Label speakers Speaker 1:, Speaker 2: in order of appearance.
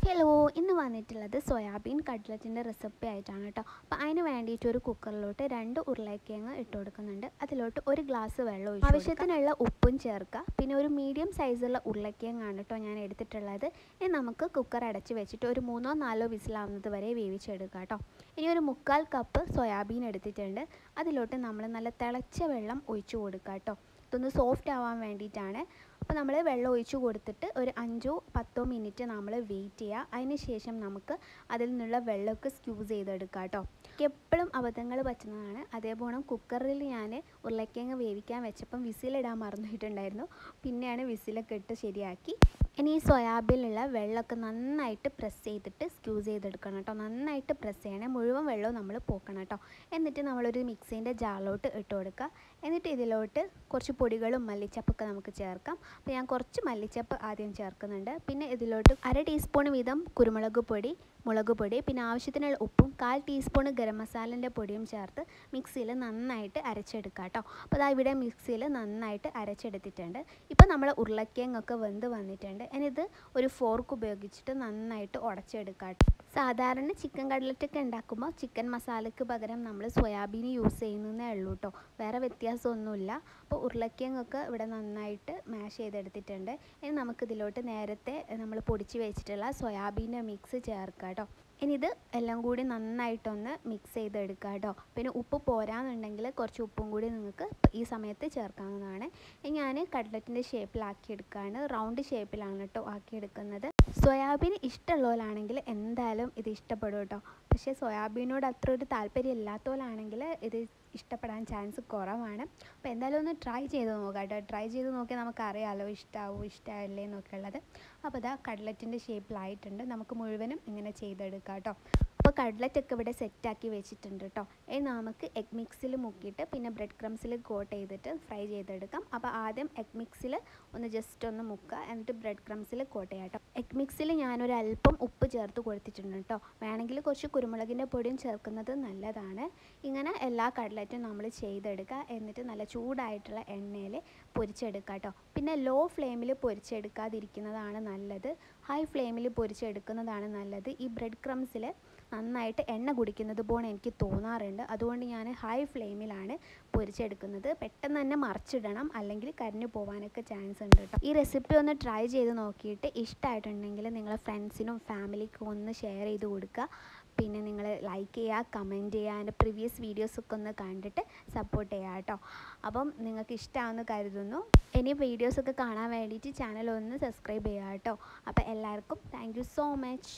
Speaker 1: Hello, ഇന്ന് വന്നിട്ടുള്ളത് soybean കട്ട്ലറ്റിൻ്റെ recipe ആയിട്ടാണ് കേട്ടോ. അപ്പോൾ അതിന് വേണ്ടിയിട്ട് ഒരു കുക്കറിലോട്ട് 2 ഉരുളക്കിഴങ്ങ് ഇട്ട് കൊടുക്കുന്നുണ്ട്. അതിലോട്ട് 1 ഗ്ലാസ് വെള്ളം ഒഴിച്ച് ആവശ്യത്തിനുള്ള ഉപ്പും ചേർക്കുക. പിന്നെ ഒരു മീഡിയം സൈസുള്ള ഉരുളക്കിഴങ്ങാണ് കേട്ടോ ഞാൻ എടുത്തിട്ടുള്ളത്. ഇനി നമുക്ക് കുക്കർ അടച്ച് വെച്ചിട്ട് ഒരു 3-4 വിസിലാവുന്നത് വരെ വേവിച്ചെടുക്കുക കേട്ടോ. ഇനി ഒരു 1/4 കപ്പ് സോയാബീൻ എടുത്തിട്ടുണ്ട്. അതിലോട്ട് നമ്മൾ നല്ല തിളച്ച വെള്ളം ഒഴിച്ച് കൊടുക്കുക കേട്ടോ. ഇതൊന്ന് സോഫ്റ്റ് ആവാൻ വേണ്ടിയിട്ടാണ്. അപ്പോൾ നമ്മൾ വെള്ളം ഒഴിച്ച് കൊടുത്തിട്ട് ഒരു 5-10 മിനിറ്റ് നമ്മൾ വെയിറ്റ് ചെയ്യുക. അതിന് ശേഷം നമുക്ക് അതിൽ നിന്നുള്ള വെള്ളമൊക്കെ സ്ക്യൂസ് ചെയ്തെടുക്കുക കേട്ടോ. എപ്പോഴും അബദ്ധങ്ങൾ പറ്റുന്നതാണ്. അതേപോലെ കുക്കറിൽ ഞാൻ ഉരുളക്കിഴങ്ങ് വേവിക്കാൻ വെച്ചപ്പം വിസിലിടാൻ മറന്നിട്ടുണ്ടായിരുന്നു. പിന്നെയാണ് വിസിലൊക്കെ ഇട്ട് ശരിയാക്കി. ഇനി ഈ സോയാബീനിലുള്ള വെള്ളമൊക്കെ നന്നായിട്ട് പ്രസ് ചെയ്തിട്ട് സ്ക്യൂസ് ചെയ്തെടുക്കണം കേട്ടോ. നന്നായിട്ട് പ്രസ് ചെയ്യണേ, മുഴുവൻ വെള്ളവും നമ്മൾ പോക്കണം കേട്ടോ. എന്നിട്ട് നമ്മളൊരു മിക്സീൻ്റെ ജാറിലോട്ട് ഇട്ട് കൊടുക്കുക. എന്നിട്ട് ഇതിലോട്ട് കുറച്ച് പൊടികളും മല്ലിച്ചപ്പൊക്കെ നമുക്ക് ചേർക്കാം. അപ്പോൾ ഞാൻ കുറച്ച് മല്ലിച്ചപ്പ് ആദ്യം ചേർക്കുന്നുണ്ട്. പിന്നെ ഇതിലോട്ട് 1/2 ടീസ്പൂൺ വീതം കുരുമുളക് പൊടി, മുളക് പൊടി, പിന്നെ ആവശ്യത്തിനുള്ള ഉപ്പും 1/4 ടീസ്പൂൺ ഗരം മസാലൻ്റെ പൊടിയും ചേർത്ത് മിക്സിയിൽ നന്നായിട്ട് അരച്ചെടുക്കുക കേട്ടോ. അപ്പോൾ അതാ ഇവിടെ മിക്സിയിൽ നന്നായിട്ട് അരച്ചെടുത്തിട്ടുണ്ട്. ഇപ്പോൾ നമ്മൾ ഉരുളക്കിഴങ്ങൊക്കെ വെന്ത് വന്നിട്ടുണ്ട്. ഇനി ഇത് ഒരു ഫോർക്ക് ഉപയോഗിച്ചിട്ട് നന്നായിട്ട് ഉടച്ചെടുക്കുക. സാധാരണ ചിക്കൻ കട്ട്ലറ്റൊക്കെ ഉണ്ടാക്കുമ്പോൾ ചിക്കൻ മസാലയ്ക്ക് പകരം നമ്മൾ സോയാബീൻ യൂസ് ചെയ്യുന്നതേ ഉള്ളൂ കേട്ടോ. വേറെ വ്യത്യാസമൊന്നുമില്ല. അപ്പോൾ ഉരുളക്കിഴങ്ങൊക്കെ ഇവിടെ നന്നായിട്ട് മാഷ് ചെയ്തെടുത്തിട്ടുണ്ട്. ഇനി നമുക്കിതിലോട്ട് നേരത്തെ നമ്മൾ പൊടിച്ച് വെച്ചിട്ടുള്ള സോയാബീൻ്റെ മിക്സ് ചേർക്കാം കേട്ടോ. ഇനി ഇത് എല്ലാം കൂടി നന്നായിട്ടൊന്ന് മിക്സ് ചെയ്തെടുക്കുക കേട്ടോ. പിന്നെ ഉപ്പ് പോരാന്നുണ്ടെങ്കിൽ കുറച്ച് ഉപ്പും കൂടി നിങ്ങൾക്ക് ഈ സമയത്ത് ചേർക്കാവുന്നതാണ്. ഞാൻ കട്ട്ലറ്റിൻ്റെ ഷേപ്പിലാക്കിയെടുക്കുകയാണ്. റൗണ്ട് ഷേപ്പിലാണ് കേട്ടോ ആക്കിയെടുക്കുന്നത്. സോയാബീൻ ഇഷ്ടമുള്ളവരാണെങ്കിൽ എന്തായാലും ഇത് ഇഷ്ടപ്പെടും കേട്ടോ. പക്ഷേ സോയാബീനോട് അത്ര ഒരു താല്പര്യം ഇല്ലാത്തവരാണെങ്കിൽ ഇത് ഇഷ്ടപ്പെടാൻ ചാൻസ് കുറവാണ്. അപ്പോൾ എന്തായാലും ഒന്ന് ട്രൈ ചെയ്ത് നോക്കാം കേട്ടോ. ട്രൈ ചെയ്ത് നോക്കിയാൽ നമുക്കറിയാമല്ലോ ഇഷ്ടമാവും ഇഷ്ടമല്ലേ എന്നൊക്കെ ഉള്ളത്. അപ്പോൾ ഇതാ കട്ട്ലറ്റിൻ്റെ ഷേപ്പിലായിട്ടുണ്ട്. നമുക്ക് മുഴുവനും ഇങ്ങനെ ചെയ്തെടുക്കാം കേട്ടോ. അപ്പോൾ കട്ട്ലറ്റൊക്കെ ഇവിടെ സെറ്റാക്കി വെച്ചിട്ടുണ്ട് കേട്ടോ. ഇനി നമുക്ക് എഗ് മിക്സിൽ മുക്കിയിട്ട് പിന്നെ ബ്രെഡ് ക്രംസിൽ കോട്ട് ചെയ്തിട്ട് ഫ്രൈ ചെയ്തെടുക്കാം. അപ്പോൾ ആദ്യം എഗ് മിക്സിൽ ഒന്ന് ജസ്റ്റ് ഒന്ന് മുക്കുക, എന്നിട്ട് ബ്രെഡ് ക്രംസിൽ കോട്ട് ചെയ്യാം കേട്ടോ. എഗ് മിക്സിൽ ഞാനൊരു അല്പം ഉപ്പ് ചേർത്ത് കൊടുത്തിട്ടുണ്ട് കേട്ടോ. വേണമെങ്കിൽ കുറച്ച് കുരുമുളകിൻ്റെ പൊടിയും ചേർക്കുന്നത് നല്ലതാണ്. ഇങ്ങനെ എല്ലാ കട്ട്ലറ്റും നമ്മൾ ചെയ്തെടുക്കുക. എന്നിട്ട് നല്ല ചൂടായിട്ടുള്ള എണ്ണയിൽ പൊരിച്ചെടുക്കുക കേട്ടോ. പിന്നെ ലോ ഫ്ലെയിമിൽ പൊരിച്ചെടുക്കാതിരിക്കുന്നതാണ് നല്ലത്. ഹൈ ഫ്ലെയിമിൽ പൊരിച്ചെടുക്കുന്നതാണ് നല്ലത്. ഈ ബ്രെഡ് ക്രംസിൽ നന്നായിട്ട് എണ്ണ കുടിക്കുന്നത് പോലെ എനിക്ക് തോന്നാറുണ്ട്. അതുകൊണ്ട് ഞാൻ ഹൈ ഫ്ലെയിമിലാണ് പൊരിച്ചെടുക്കുന്നത്. പെട്ടെന്ന് തന്നെ മറിച്ചിടണം, അല്ലെങ്കിൽ കരിഞ്ഞു പോകാനൊക്കെ ചാൻസ് ഉണ്ട് കേട്ടോ. ഈ റെസിപ്പി ഒന്ന് ട്രൈ ചെയ്ത് നോക്കിയിട്ട് ഇഷ്ടമായിട്ടുണ്ടെങ്കിൽ നിങ്ങളെ ഫ്രണ്ട്സിനും ഫാമിലിക്കും ഒന്ന് ഷെയർ ചെയ്ത് കൊടുക്കുക. പിന്നെ നിങ്ങൾ ലൈക്ക് ചെയ്യുക, കമൻറ്റ് ചെയ്യുക, എൻ്റെ പ്രീവിയസ് വീഡിയോസൊക്കെ ഒന്ന് കണ്ടിട്ട് സപ്പോർട്ട് ചെയ്യുക കേട്ടോ. അപ്പം നിങ്ങൾക്ക് ഇഷ്ടമാണെന്ന് കരുതുന്നു. ഇനി വീഡിയോസൊക്കെ കാണാൻ വേണ്ടിയിട്ട് ചാനൽ ഒന്ന് സബ്സ്ക്രൈബ് ചെയ്യുക കേട്ടോ. അപ്പോൾ എല്ലാവർക്കും താങ്ക് യു സോ മച്ച്.